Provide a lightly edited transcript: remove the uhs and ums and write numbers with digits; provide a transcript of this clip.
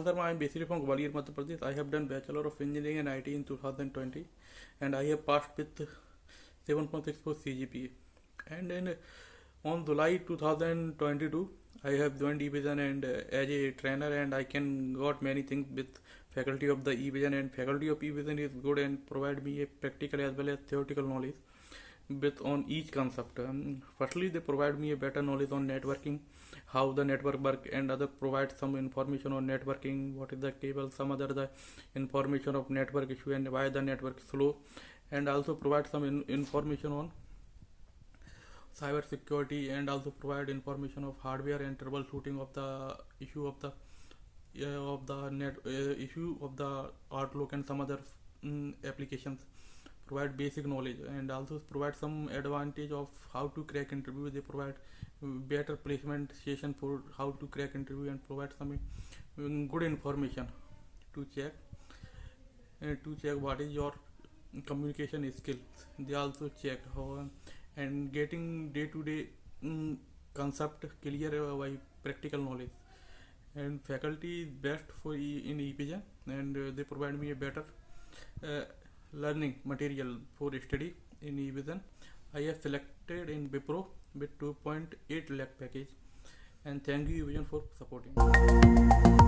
Vishal Sharma. I am basically from Gwalior, Madhya Pradesh. I have done Bachelor of Engineering and IT in 2020, and I have passed with 7.64 CGPA. And on July 2022, I have joined eVision and as a trainer, and I can got many things with faculty of the eVision, and faculty of eVision is good and provide me a practical as well as theoretical knowledge with on each concept. Firstly, they provide me a better knowledge on networking, how the network work, and other provide some information on networking, what is the cable, some other the information of network issue and why the network is slow, and also provide some information on cyber security, and also provide information of hardware and troubleshooting of the issue of the issue of the Outlook and some other applications. Provide basic knowledge and also provide some advantage of how to crack interview. They provide better placement session for how to crack interview, and provide some good information to check what is your communication skills. They also check how and getting day to day concept clear by practical knowledge. And faculty is best for in eVision, and they provide me a better learning material for study in eVision. I have selected in WIPRO with 2.8 lakh package, and thank you eVision for supporting.